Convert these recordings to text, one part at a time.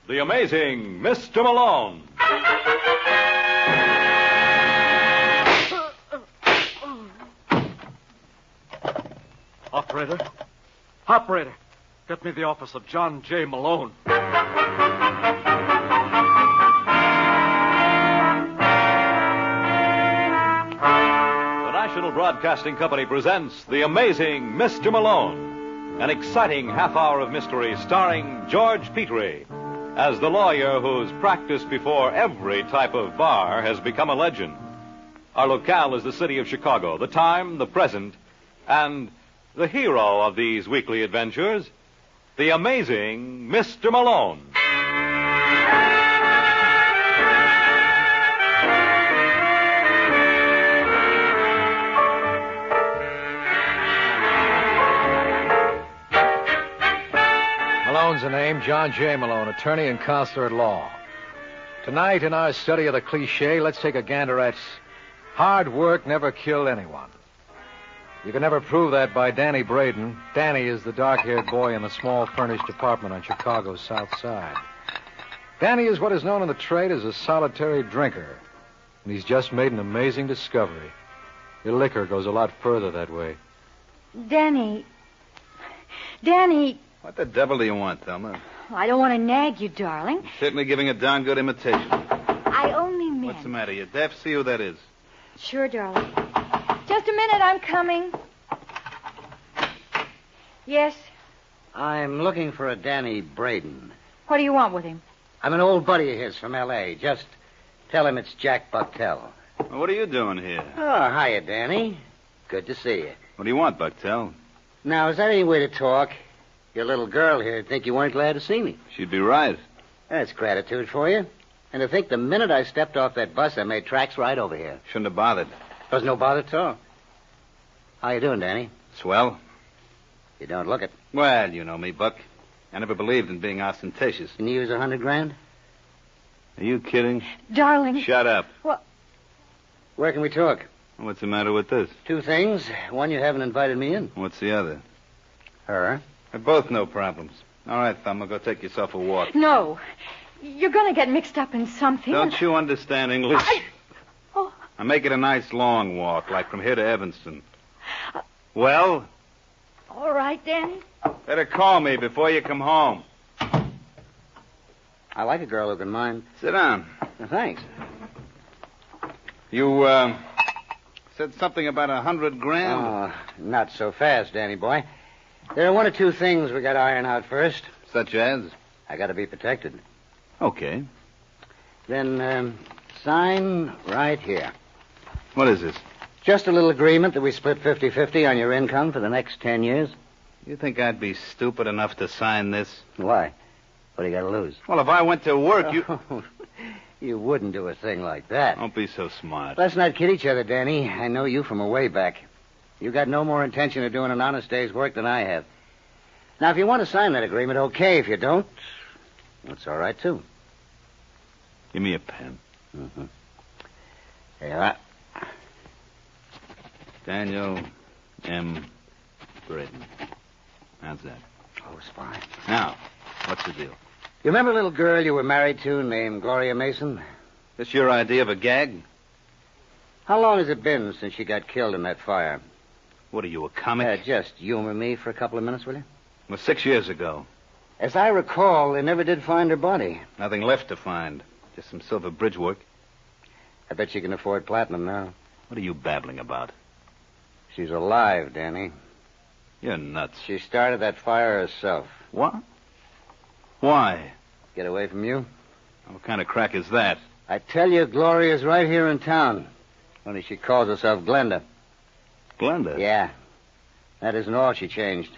the amazing Mr. Malone. Operator, get me the office of John J. Malone. The National Broadcasting Company presents The Amazing Mr. Malone, an exciting half-hour of mystery starring George Petrie as the lawyer who's practiced before every type of bar has become a legend. Our locale is the city of Chicago, the time, the present, and the hero of these weekly adventures, the amazing Mr. Malone. Malone's the name, John J. Malone, attorney and counselor at law. Tonight, in our study of the cliche, let's take a gander at hard work never killed anyone. You can never prove that by Danny Braden. Danny is the dark-haired boy in the small furnished apartment on Chicago's South Side. Danny is what is known in the trade as a solitary drinker, and he's just made an amazing discovery. Your liquor goes a lot further that way. Danny. What the devil do you want, Thelma? I don't want to nag you, darling. You're certainly giving a darn good imitation. I only meant... What's the matter? You deaf? See who that is. Sure, darling. Just a minute, I'm coming. Yes? I'm looking for a Danny Braden. What do you want with him? I'm an old buddy of his from L.A. Just tell him it's Jack Bucktel. Well, what are you doing here? Oh, hiya, Danny. Good to see you. What do you want, Bucktel? Now, is that any way to talk? Your little girl here would think you weren't glad to see me. She'd be right. That's gratitude for you. And to think the minute I stepped off that bus, I made tracks right over here. Shouldn't have bothered. Was no bother at all. How you doing, Danny? Swell. You don't look it. Well, you know me, Buck. I never believed in being ostentatious. Can you use $100,000? Are you kidding? Darling. Shut up. What? Where can we talk? What's the matter with this? Two things. One, you haven't invited me in. What's the other? Her. They're both no problems. All right, Thelma, go take yourself a walk. No. You're going to get mixed up in something. Don't you understand English? Oh. Now make it a nice long walk, like from here to Evanston. Well? All right, Danny. Better call me before you come home. I like a girl who can mind. Sit down. Thanks. You, said something about $100,000? Oh, not so fast, Danny boy. There are one or two things we got to iron out first. Such as? I got to be protected. Okay. Then, sign right here. What is this? Just a little agreement that we split 50-50 on your income for the next 10 years. You think I'd be stupid enough to sign this? Why? What do you got to lose? Well, if I went to work, you... You wouldn't do a thing like that. Don't be so smart. Let's not kid each other, Danny. I know you from a way back. You got no more intention of doing an honest day's work than I have. Now, if you want to sign that agreement, okay. If you don't, that's all right, too. Give me a pen. Mm-hmm. Here you are. Daniel M. Braden. How's that? Oh, it's fine. Now, what's the deal? You remember a little girl you were married to named Gloria Mason? This your idea of a gag? How long has it been since she got killed in that fire? What are you, a comic? Just humor me for a couple of minutes, will you? Well, 6 years ago. As I recall, they never did find her body. Nothing left to find. Just some silver bridge work. I bet she can afford platinum now. What are you babbling about? She's alive, Danny. You're nuts. She started that fire herself. What? Why? Get away from you? What kind of crack is that? I tell you, Gloria's right here in town. Only she calls herself Glenda. Glenda? Yeah. That isn't all she changed.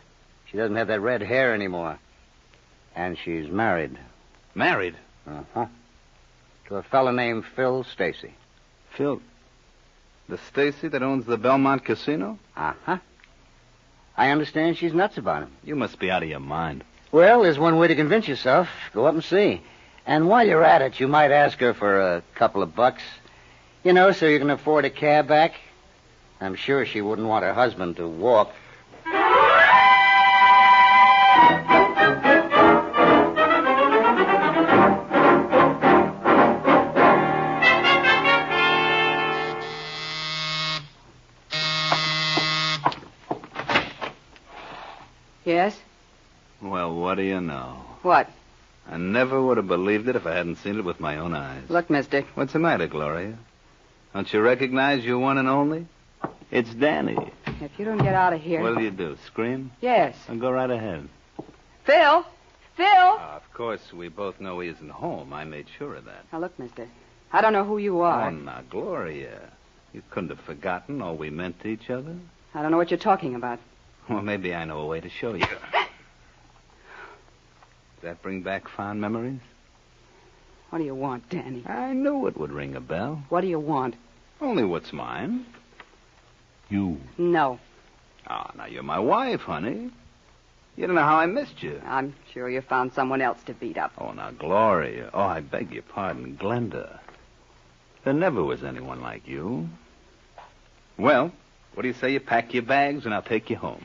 She doesn't have that red hair anymore. And she's married. Married? Uh-huh. To a fella named Phil Stacy. Phil? The Stacy that owns the Belmont Casino? Uh-huh. I understand she's nuts about him. You must be out of your mind. Well, there's one way to convince yourself. Go up and see. And while you're at it, you might ask her for a couple of bucks. You know, so you can afford a cab back. I'm sure she wouldn't want her husband to walk. What do you know? What? I never would have believed it if I hadn't seen it with my own eyes. Look, mister. What's the matter, Gloria? Don't you recognize your one and only? It's Danny. If you don't get out of here... What'll you do, scream? Yes. I'll go right ahead. Phil! Phil! Of course, we both know he isn't home. I made sure of that. Now, look, mister. I don't know who you are. Oh, now, Gloria. You couldn't have forgotten all we meant to each other? I don't know what you're talking about. Well, maybe I know a way to show you. Does that bring back fond memories? What do you want, Danny? I knew it would ring a bell. What do you want? Only what's mine. You. No. Oh, now you're my wife, honey. You don't know how I missed you. I'm sure you found someone else to beat up. Oh, now, Gloria. Oh, I beg your pardon, Glenda. There never was anyone like you. Well, what do you say you pack your bags and I'll take you home?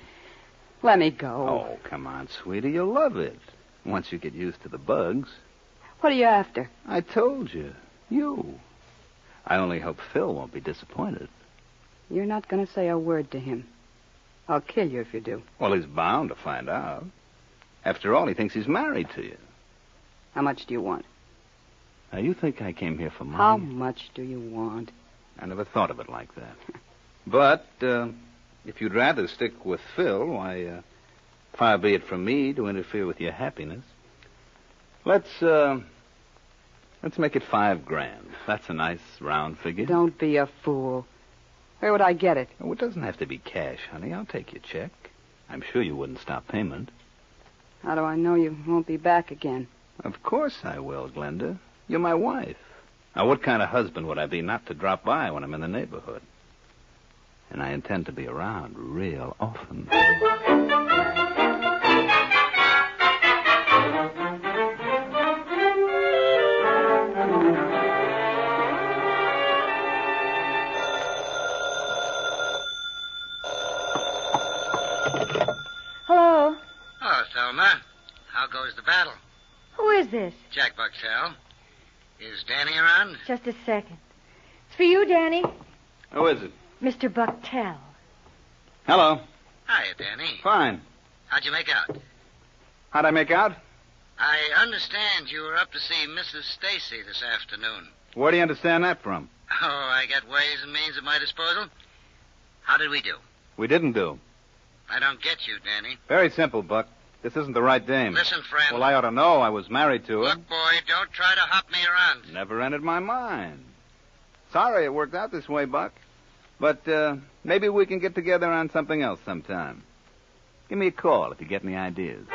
Let me go. Oh, come on, sweetie. You'll love it. Once you get used to the bugs. What are you after? I told you. You. I only hope Phil won't be disappointed. You're not going to say a word to him. I'll kill you if you do. Well, he's bound to find out. After all, he thinks he's married to you. How much do you want? Now, you think I came here for money? How much do you want? I never thought of it like that. But, if you'd rather stick with Phil, why, far be it from me to interfere with your happiness. Let's make it $5,000. That's a nice round figure. Don't be a fool. Where would I get it? Oh, it doesn't have to be cash, honey. I'll take your check. I'm sure you wouldn't stop payment. How do I know you won't be back again? Of course I will, Glenda. You're my wife. Now, what kind of husband would I be not to drop by when I'm in the neighborhood? And I intend to be around real often. Hello. Oh, Thelma. How goes the battle? Who is this? Jack Buxell. Is Danny around? Just a second. It's for you, Danny. Who is it? Mr. Bucktel. Hello. Hiya, Danny. Fine. How'd you make out? How'd I make out? I understand you were up to see Mrs. Stacy this afternoon. Where do you understand that from? Oh, I got ways and means at my disposal. How did we do? We didn't do. I don't get you, Danny. Very simple, Buck. This isn't the right dame. Listen, friend. Well, I ought to know. I was married to her. Look, boy, don't try to hop me around. Never entered my mind. Sorry it worked out this way, Buck. But maybe we can get together on something else sometime. Give me a call if you get any ideas.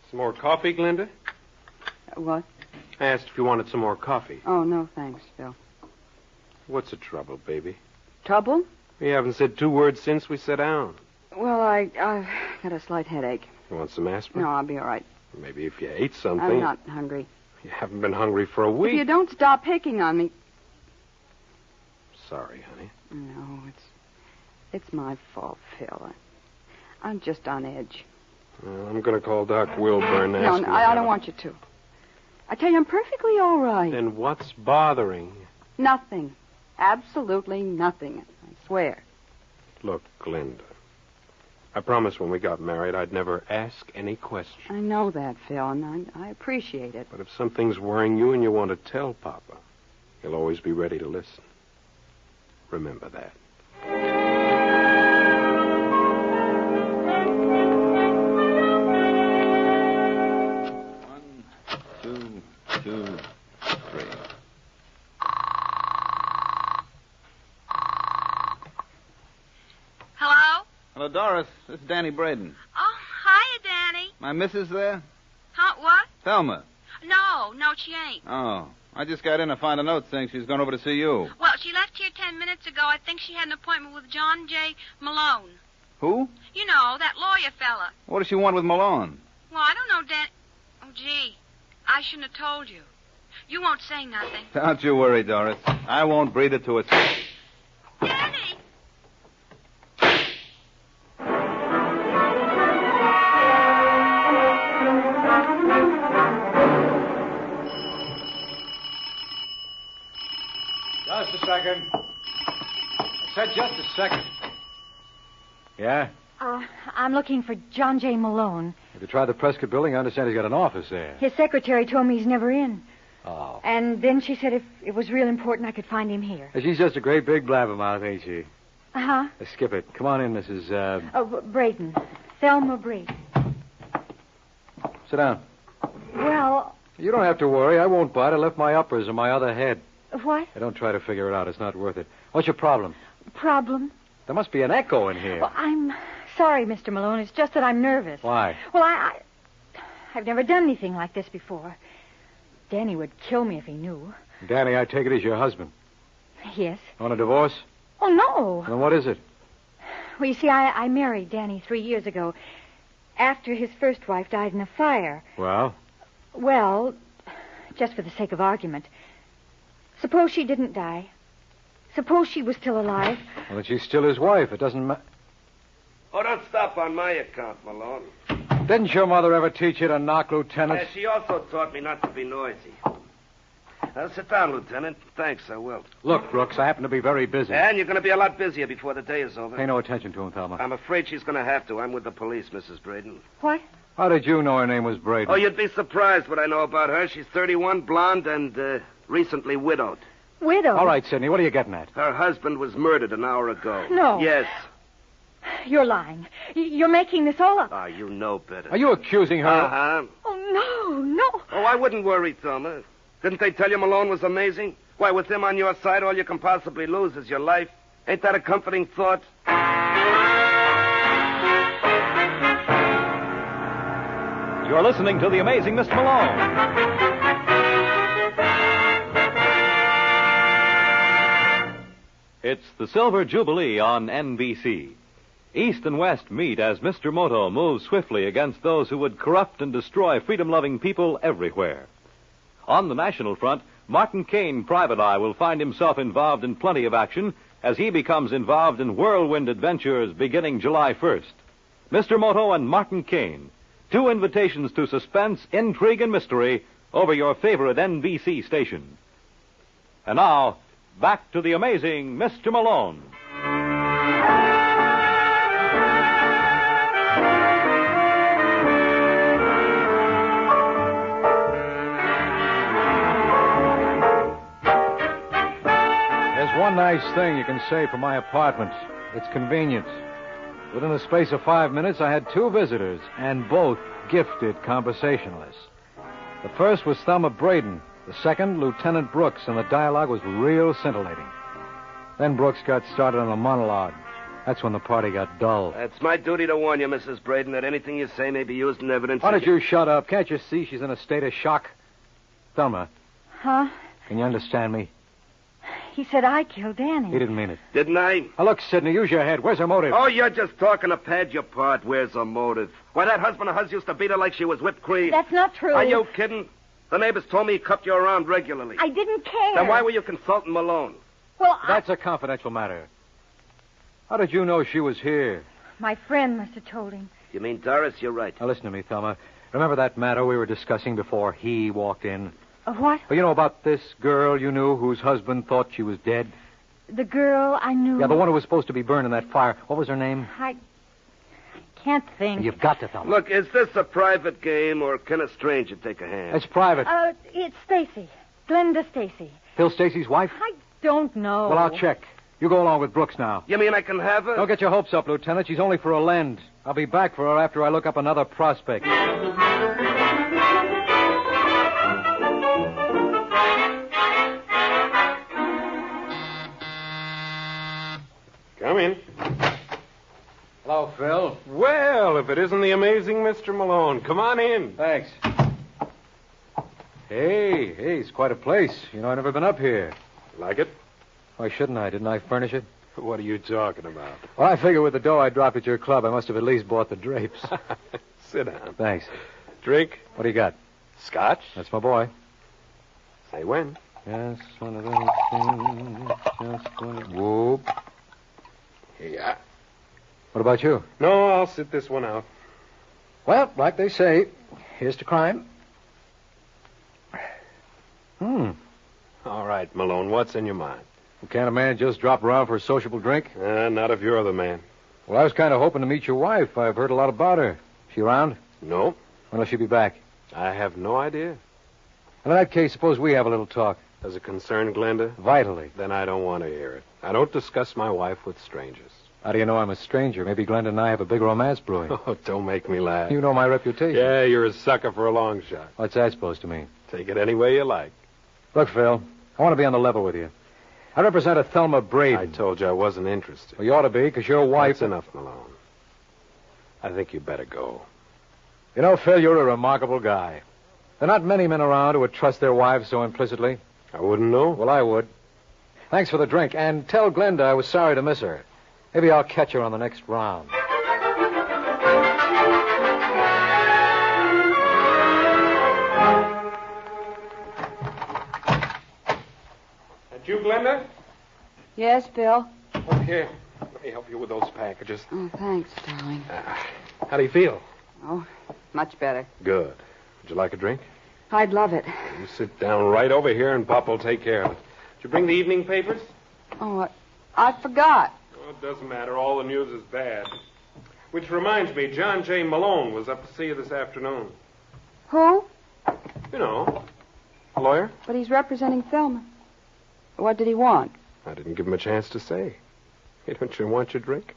Some more coffee, Glenda? What? I asked if you wanted some more coffee. Oh, no, thanks, Phil. What's the trouble, baby? Trouble? We haven't said 2 words since we sat down. Well, I've got a slight headache. You want some aspirin? No, I'll be all right. Maybe if you ate something. I'm not hungry. You haven't been hungry for a week. If you don't stop picking on me... Sorry, honey. No, it's my fault, Phil. I'm just on edge. Well, I'm going to call Doc Wilbur and ask him. No, I don't want you to. I tell you, I'm perfectly all right. Then what's bothering you? Nothing. Absolutely nothing. I swear. Look, Glenda. I promised when we got married I'd never ask any questions. I know that, Phil, and I appreciate it. But if something's worrying you and you want to tell Papa, he'll always be ready to listen. Remember that. One, two, three. Hello? Hello, Doris. This is Danny Braden. Oh, hiya, Danny. My missus there? Huh, what? Thelma. No, she ain't. Oh. I just got in to find a note saying she's gone over to see you. Well, she left here 10 minutes ago. I think she had an appointment with John J. Malone. Who? You know, that lawyer fella. What does she want with Malone? Well, I don't know, Dan... Oh, gee. I shouldn't have told you. You won't say nothing. Don't you worry, Doris. I won't breathe it to a soul. Danny! Just a second. I said just a second. Yeah? I'm looking for John J. Malone. Have you tried the Prescott building? I understand he's got an office there. His secretary told me he's never in. Oh. And then she said if it was real important, I could find him here. She's just a great big blabbermouth, ain't she? Uh-huh. Skip it. Come on in, Mrs. Braden. Thelma Braden. Sit down. Well, You don't have to worry. I won't bite. I left my uppers in my other head. what? Don't try to figure it out. It's not worth it. What's your problem? Problem? There must be an echo in here. Well, I'm sorry, Mr. Malone. It's just that I'm nervous. Why? Well, I've never done anything like this before. Danny would kill me if he knew. Danny, I take it is your husband. Yes. On a divorce? Oh, no. Then what is it? Well, you see, I married Danny 3 years ago after his first wife died in a fire. Well? Well, just for the sake of argument, suppose she didn't die. Suppose she was still alive. Well, then she's still his wife. It doesn't matter. Oh, don't stop on my account, Malone. Didn't your mother ever teach you to knock, Lieutenant? She also taught me not to be noisy. Sit down, Lieutenant. Thanks, I will. Look, Brooks, I happen to be very busy. And you're going to be a lot busier before the day is over. Pay no attention to him, Thelma. I'm afraid she's going to have to. I'm with the police, Mrs. Braden. What? How did you know her name was Braden? Oh, you'd be surprised what I know about her. She's 31, blonde, and recently widowed. Widow? All right, Sidney, what are you getting at? Her husband was murdered an hour ago. No. Yes. You're lying. You're making this all up. Ah, you know better. Are you accusing her? Uh-huh. Oh, no. Oh, I wouldn't worry, Thelma. Didn't they tell you Malone was amazing? Why, with him on your side, all you can possibly lose is your life. Ain't that a comforting thought? You're listening to The Amazing Mr. Malone. It's the Silver Jubilee on NBC. East and West meet as Mr. Moto moves swiftly against those who would corrupt and destroy freedom-loving people everywhere. On the national front, Martin Caine, Private Eye, will find himself involved in plenty of action as he becomes involved in whirlwind adventures beginning July 1st. Mr. Moto and Martin Caine, two invitations to suspense, intrigue, and mystery over your favorite NBC station. And now, back to the amazing Mr. Malone. There's one nice thing you can say for my apartment. It's convenient. Within the space of 5 minutes, I had 2 visitors, and both gifted conversationalists. The first was Thelma Braden. The second, Lieutenant Brooks, and the dialogue was real scintillating. Then Brooks got started on a monologue. That's when the party got dull. It's my duty to warn you, Mrs. Braden, that anything you say may be used in evidence. Why don't you shut up? Can't you see she's in a state of shock? Thelma, Huh? can you understand me? He said I killed Danny. He didn't mean it. Didn't I? Now, look, Sidney, use your head. Where's her motive? Oh, you're just talking to pad your part. Where's her motive? Why, that husband of hers used to beat her like she was whipped cream. That's not true. Are you kidding? The neighbors told me he cuffed you around regularly. I didn't care. Then why were you consulting Malone? Well, That's a confidential matter. How did you know she was here? my friend must have told him. You mean Doris? You're right. Now, listen to me, Thelma. Remember that matter we were discussing before he walked in? What? Well, you know about this girl you knew whose husband thought she was dead? The girl I knew. Yeah, the one who was supposed to be burned in that fire. What was her name? I can't think. You've got to, Thelma. Look, is this a private game, or can a stranger take a hand? It's private. It's Stacy. Glenda Stacy. Phil Stacy's wife? I don't know. Well, I'll check. You go along with Brooks now. You mean I can have her? Don't get your hopes up, Lieutenant. She's only for a lend. I'll be back for her after I look up another prospect. Come in. Hello, Phil. Well, if it isn't the amazing Mr. Malone. Come on in. Thanks. Hey, it's quite a place. You know, I've never been up here. Like it? Why shouldn't I? Didn't I furnish it? What are you talking about? Well, I figure with the dough I dropped at your club, I must have at least bought the drapes. Sit down. Thanks. Drink? What do you got? Scotch? That's my boy. Say when. Just one of those things. Just one. Whoop. Here you are. What about you? No, I'll sit this one out. Well, like they say, here's to crime. All right, Malone, what's in your mind? Well, can't a man just drop around for a sociable drink? Not if you're the man. Well, I was kind of hoping to meet your wife. I've heard a lot about her. She around? No, When will she be back? I have no idea. In that case, suppose we have a little talk. Does it concern Glenda? Vitally. Then I don't want to hear it. I don't discuss my wife with strangers. How do you know I'm a stranger? Maybe Glenda and I have a big romance brewing. Oh, don't make me laugh. You know my reputation. Yeah, you're a sucker for a long shot. What's that supposed to mean? Take it any way you like. Look, Phil, I want to be on the level with you. I represent a Thelma Braden. I told you I wasn't interested. Well, you ought to be, because your wife... That's enough, Malone. I think you better go. You know, Phil, you're a remarkable guy. There are not many men around who would trust their wives so implicitly. I wouldn't know. Well, I would. Thanks for the drink, and tell Glenda I was sorry to miss her. Maybe I'll catch her on the next round. That you, Glenda? Yes, Bill? Look here. Let me help you with those packages. Oh, thanks, darling. How do you feel? Oh, much better. Good. Would you like a drink? I'd love it. You sit down right over here, and Pop will take care of it. Did you bring the evening papers? Oh, I forgot. Oh, it doesn't matter. All the news is bad. Which reminds me, John J. Malone was up to see you this afternoon. Who? You know, a lawyer. But he's representing Thelma. What did he want? I didn't give him a chance to say. Hey, don't you want your drink?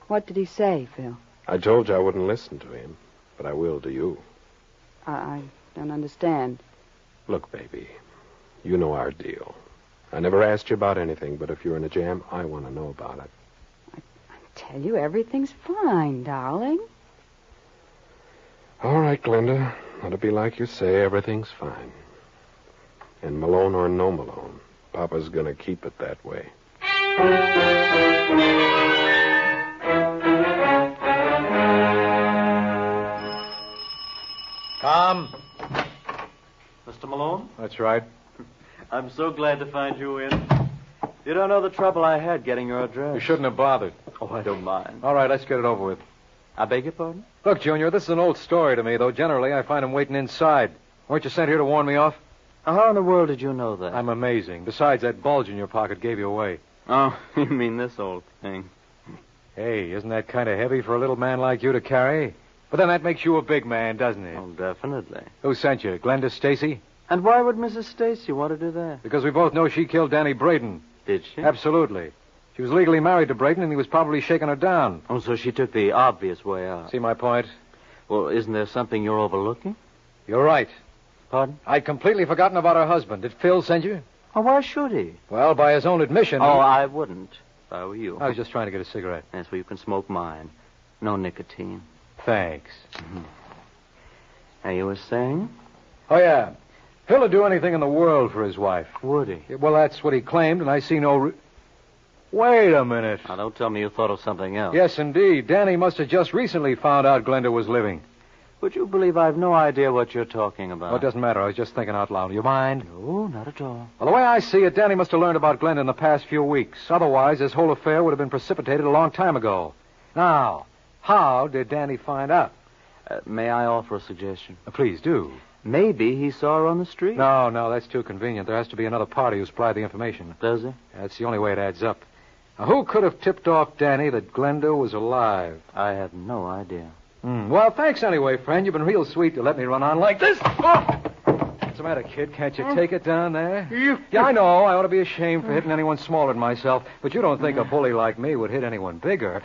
What did he say, Phil? I told you I wouldn't listen to him, but I will to you. I don't understand. Look, baby, you know our deal. I never asked you about anything, but if you're in a jam, I want to know about it. I tell you, everything's fine, darling. All right, Glenda. Let it be like you say, everything's fine. And Malone or no Malone, Papa's going to keep it that way. Come. Mr. Malone? That's right. I'm so glad to find you in. You don't know the trouble I had getting your address. You shouldn't have bothered. Oh, I don't mind. All right, let's get it over with. I beg your pardon? Look, Junior, this is an old story to me, though generally I find him waiting inside. Weren't you sent here to warn me off? How in the world did you know that? I'm amazing. Besides, that bulge in your pocket gave you away. Oh, you mean this old thing. Hey, isn't that kind of heavy for a little man like you to carry? But then that makes you a big man, doesn't it? Oh, definitely. Who sent you, Glenda Stacy? And why would Mrs. Stacy want to do that? Because we both know she killed Danny Braden. Did she? Absolutely. She was legally married to Braden, and he was probably shaking her down. Oh, so she took the obvious way out. See my point? Well, isn't there something you're overlooking? You're right. Pardon? I'd completely forgotten about her husband. Did Phil send you? Oh, why should he? Well, by his own admission... Oh, I wouldn't, if I were you. I was just trying to get a cigarette. Yes, well, you can smoke mine. No nicotine. Thanks. Mm-hmm. Now, you were saying? Oh, yeah. Phil would do anything in the world for his wife. Would he? Well, that's what he claimed, and I see no... Wait a minute. Now, don't tell me you thought of something else. Yes, indeed. Danny must have just recently found out Glenda was living. Would you believe I've no idea what you're talking about? Well, it doesn't matter. I was just thinking out loud. You mind? No, not at all. Well, the way I see it, Danny must have learned about Glenda in the past few weeks. Otherwise, this whole affair would have been precipitated a long time ago. Now, how did Danny find out? May I offer a suggestion? Please do. Maybe he saw her on the street. No, that's too convenient. There has to be another party who supplied the information. Does he? That's the only way it adds up. Now, who could have tipped off Danny that Glenda was alive? I have no idea. Well, thanks anyway, friend. You've been real sweet to let me run on like this. Oh! What's the matter, kid? Can't you take it down there? Yeah, I know. I ought to be ashamed for hitting anyone smaller than myself, but you don't think a bully like me would hit anyone bigger.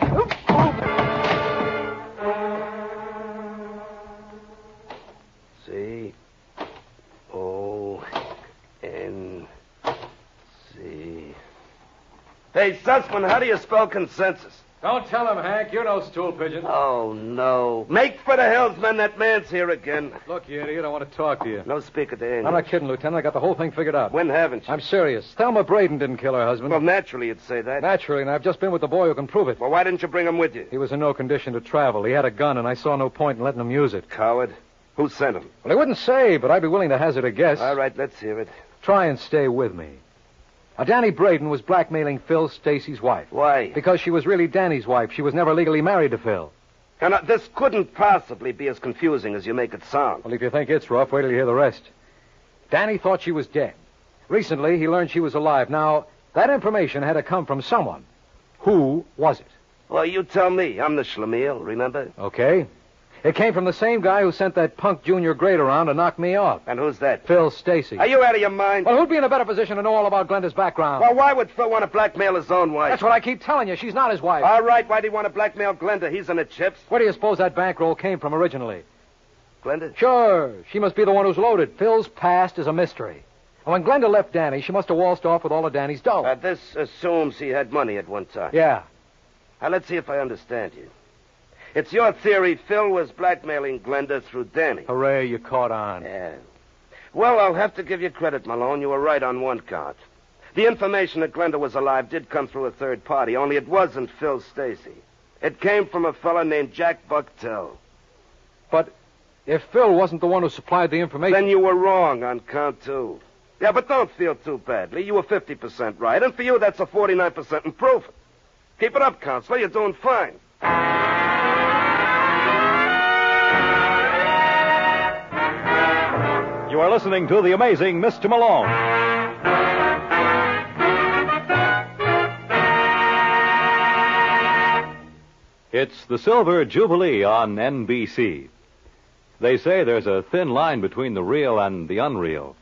C-O-N-C. Hey, Sussman, how do you spell consensus? Don't tell him, Hank. You know stool pigeon. Oh, no. Make for the hills, men. That man's here again. Look, you idiot, I want to talk to you. No speaker to English. I'm not kidding, Lieutenant. I got the whole thing figured out. When haven't you? I'm serious. Thelma Braden didn't kill her husband. Well, naturally you'd say that. Naturally, and I've just been with the boy who can prove it. Well, why didn't you bring him with you? He was in no condition to travel. He had a gun, and I saw no point in letting him use it. Coward. Who sent him? Well, he wouldn't say, but I'd be willing to hazard a guess. All right, let's hear it. Try and stay with me. Now, Danny Braden was blackmailing Phil Stacy's wife. Why? Because she was really Danny's wife. She was never legally married to Phil. Now, this couldn't possibly be as confusing as you make it sound. Well, if you think it's rough, wait till you hear the rest. Danny thought she was dead. Recently, he learned she was alive. Now, That information had to come from someone. Who was it? Well, you tell me. I'm the schlemiel, remember? Okay. It came from the same guy who sent that punk junior grade around to knock me off. And who's that? Phil Stacy. Are you out of your mind? Well, who'd be in a better position to know all about Glenda's background? Well, why would Phil want to blackmail his own wife? That's what I keep telling you. She's not his wife. All right, why'd he want to blackmail Glenda? He's in the chips. Where do you suppose that bankroll came from originally? Glenda? Sure. She must be the one who's loaded. Phil's past is a mystery. And when Glenda left Danny, she must have waltzed off with all of Danny's dough. This assumes he had money at one time. Yeah. Now, let's see if I understand you. It's your theory Phil was blackmailing Glenda through Danny. Hooray, you caught on. Yeah. Well, I'll have to give you credit, Malone. You were right on one count. The information that Glenda was alive did come through a third party, only it wasn't Phil Stacy. It came from a fella named Jack Bucktel. But if Phil wasn't the one who supplied the information... Then you were wrong on count two. Yeah, but don't feel too badly. You were 50% right, and for you, that's a 49% improvement. Keep it up, Counselor. You're doing fine. You are listening to The Amazing Mr. Malone. It's the Silver Jubilee on NBC. They say there's a thin line between the real and the unreal,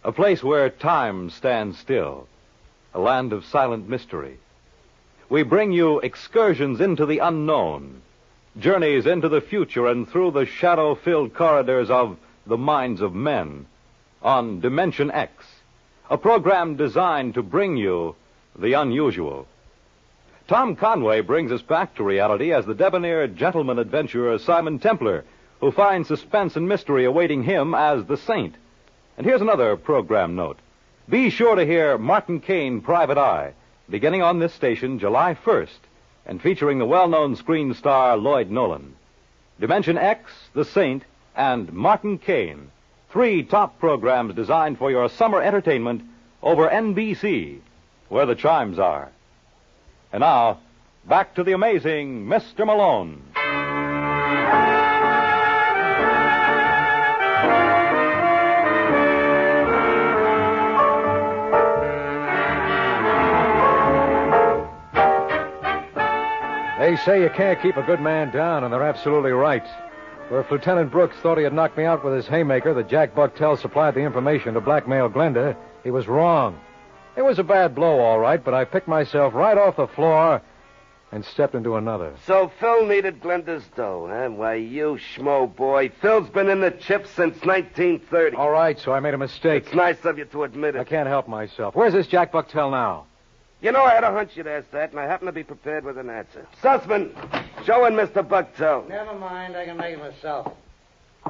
a place where time stands still, a land of silent mystery. We bring you excursions into the unknown, journeys into the future and through the shadow-filled corridors of the minds of men on Dimension X, a program designed to bring you the unusual. Tom Conway brings us back to reality as the debonair gentleman adventurer Simon Templar, who finds suspense and mystery awaiting him as the Saint. And here's another program note. Be sure to hear Martin Caine, Private Eye, beginning on this station July 1st, and featuring the well-known screen star Lloyd Nolan. Dimension X, The Saint, and Martin Caine, 3 top programs designed for your summer entertainment over NBC, where the chimes are. And now, back to the amazing Mr. Malone. They say you can't keep a good man down, and they're absolutely right. Where if Lieutenant Brooks thought he had knocked me out with his haymaker that Jack Bucktel supplied the information to blackmail Glenda, he was wrong. It was a bad blow, all right, but I picked myself right off the floor and stepped into another. So Phil needed Glenda's dough, huh? Why, you schmo boy. Phil's been in the chips since 1930. All right, so I made a mistake. It's nice of you to admit it. I can't help myself. Where's this Jack Bucktel now? You know, I had a hunch you'd ask that, and I happen to be prepared with an answer. Sussman, show in Mr. Bucktel. Never mind, I can make it myself.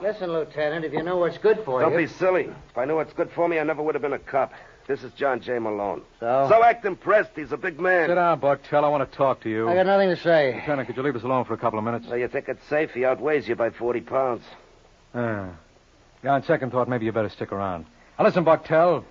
Listen, Lieutenant, if you know what's good for Don't you... be silly. If I knew what's good for me, I never would have been a cop. This is John J. Malone. So act impressed. He's a big man. Sit down, Bucktel. I want to talk to you. I got nothing to say. Lieutenant, could you leave us alone for a couple of minutes? So you think it's safe? He outweighs you by 40 pounds. Yeah, on second thought, maybe you better stick around. Now, listen, Bucktel.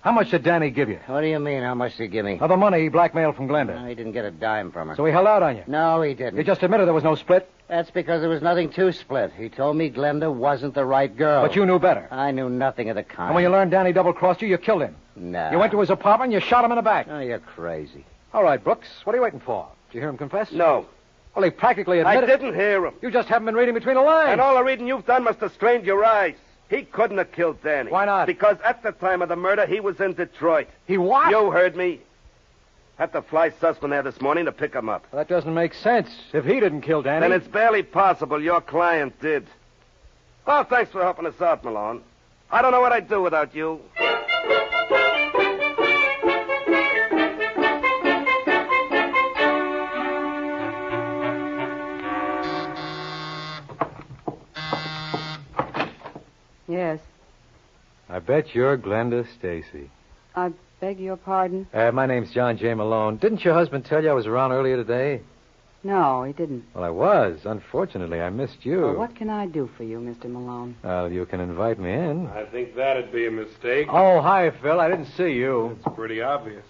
How much did Danny give you? What do you mean, how much did he give me? Of the money he blackmailed from Glenda. No, he didn't get a dime from her. So he held out on you? No, he didn't. You just admitted there was no split? That's because there was nothing to split. He told me Glenda wasn't the right girl. But you knew better. I knew nothing of the kind. And when you learned Danny double-crossed you, you killed him. No. You went to his apartment and you shot him in the back. Oh, you're crazy. All right, Brooks. What are you waiting for? Did you hear him confess? No. Well, he practically admitted... I didn't hear him. You just haven't been reading between the lines. And all the reading you've done must have strained your eyes. He couldn't have killed Danny. Why not? Because at the time of the murder, he was in Detroit. He what? You heard me. Had to fly Sussman there this morning to pick him up. Well, that doesn't make sense. If he didn't kill Danny... Then it's barely possible your client did. Well, thanks for helping us out, Malone. I don't know what I'd do without you. Yes. I bet you're Glenda Stacy. I beg your pardon? My name's John J. Malone. Didn't your husband tell you I was around earlier today? No, he didn't. Well, I was. Unfortunately, I missed you. Well, what can I do for you, Mr. Malone? Well, you can invite me in. I think that'd be a mistake. Oh, hi, Phil. I didn't see you. It's pretty obvious.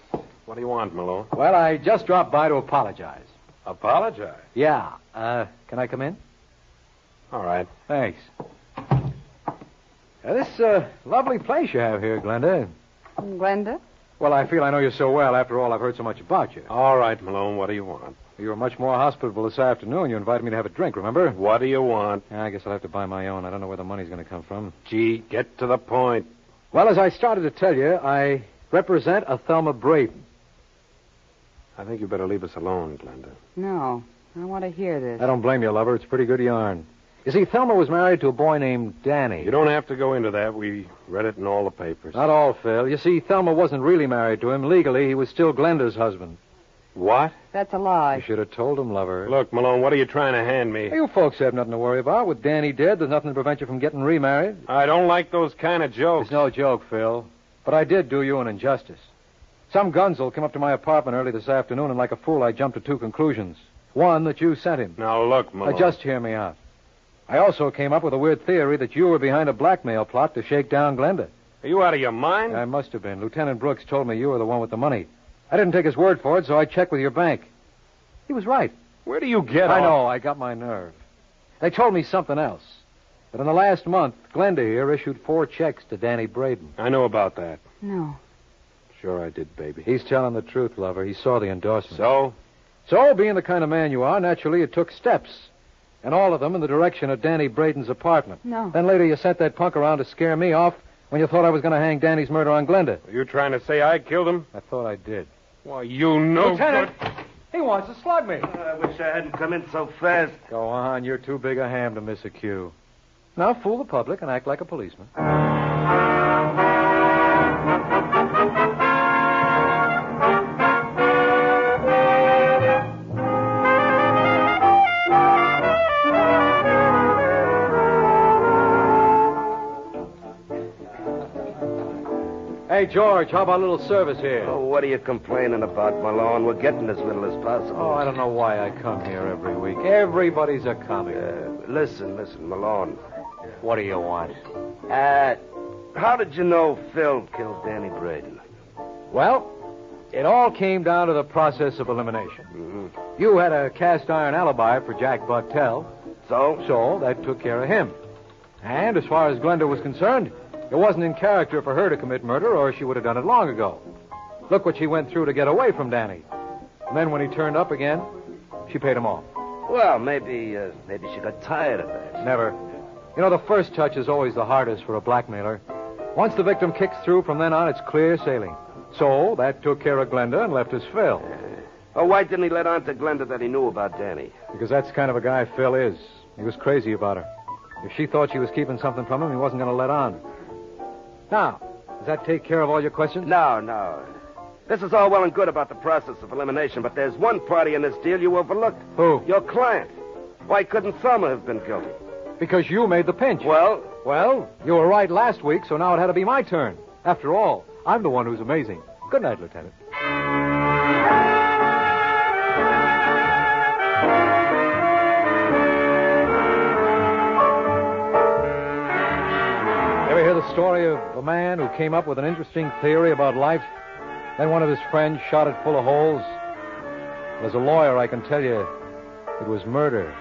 What do you want, Malone? Well, I just dropped by to apologize. Apologize? Yeah. Can I come in? All right. Thanks. This lovely place you have here, Glenda. Glenda? Well, I feel I know you so well. After all, I've heard so much about you. All right, Malone, what do you want? You were much more hospitable this afternoon. You invited me to have a drink, remember? What do you want? I guess I'll have to buy my own. I don't know where the money's going to come from. Gee, get to the point. Well, as I started to tell you, I represent a Thelma Braden. I think you better leave us alone, Glenda. No, I want to hear this. I don't blame you, lover. It's pretty good yarn. You see, Thelma was married to a boy named Danny. You don't have to go into that. We read it in all the papers. Not all, Phil. You see, Thelma wasn't really married to him. Legally, he was still Glenda's husband. What? That's a lie. You should have told him, lover. Look, Malone, what are you trying to hand me? You folks have nothing to worry about. With Danny dead, there's nothing to prevent you from getting remarried. I don't like those kind of jokes. It's no joke, Phil. But I did do you an injustice. Some gunzel came up to my apartment early this afternoon, and like a fool, I jumped to two conclusions. One, that you sent him. Now, look, Malone. Just hear me out. I also came up with a weird theory that you were behind a blackmail plot to shake down Glenda. Are you out of your mind? I must have been. Lieutenant Brooks told me you were the one with the money. I didn't take his word for it, so I checked with your bank. He was right. Where do you get I off? know. I got my nerve. They told me something else. That in the last month, Glenda here issued 4 checks to Danny Braden. I know about that. No. Sure I did, baby. He's telling the truth, lover. He saw the endorsement. So, being the kind of man you are, naturally, it took steps. And all of them in the direction of Danny Braden's apartment. No. Then later you sent that punk around to scare me off when you thought I was going to hang Danny's murder on Glenda. are you trying to say I killed him? I thought I did. Why, you know... Lieutenant! He wants to slug me. I wish I hadn't come in so fast. Go on. You're too big a ham to miss a cue. Now fool the public and act like a policeman. Hey, George, how about a little service here? Oh, what are you complaining about, Malone? We're getting as little as possible. Oh, I don't know why I come here every week. Everybody's a comic. Listen, Malone. What do you want? How did you know Phil killed Danny Braden? Well, it all came down to the process of elimination. Mm-hmm. You had a cast-iron alibi for Jack Bucktel. So? So that took care of him. And as far as Glenda was concerned, it wasn't in character for her to commit murder, or she would have done it long ago. Look what she went through to get away from Danny. And then when he turned up again, she paid him off. Well, maybe she got tired of that. Never. You know, the first touch is always the hardest for a blackmailer. Once the victim kicks through, from then on, it's clear sailing. So that took care of Glenda and left us Phil. Why didn't he let on to Glenda that he knew about Danny? Because that's the kind of a guy Phil is. He was crazy about her. If she thought she was keeping something from him, he wasn't going to let on. Now, does that take care of all your questions? No. This is all well and good about the process of elimination, but there's one party in this deal you overlooked. Who? Your client. Why couldn't Thelma have been guilty? Because you made the pinch. Well, you were right last week, so now it had to be my turn. After all, I'm the one who's amazing. Good night, Lieutenant. Ever hear the story of a man who came up with an interesting theory about life? Then one of his friends shot it full of holes? As a lawyer, I can tell you it was murder.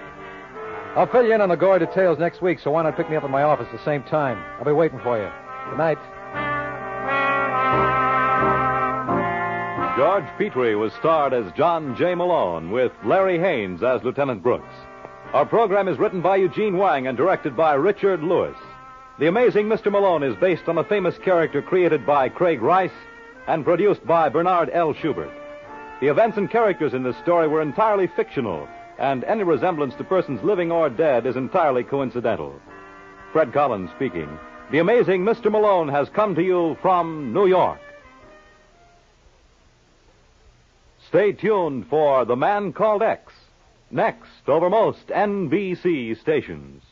I'll fill you in on the gory details next week, so why not pick me up at my office at the same time? I'll be waiting for you. Good night. George Petrie was starred as John J. Malone with Larry Haynes as Lieutenant Brooks. Our program is written by Eugene Wang and directed by Richard Lewis. The Amazing Mr. Malone is based on a famous character created by Craig Rice and produced by Bernard L. Schubert. The events and characters in this story were entirely fictional, and any resemblance to persons living or dead is entirely coincidental. Fred Collins speaking. The Amazing Mr. Malone has come to you from New York. Stay tuned for The Man Called X, next over most NBC stations.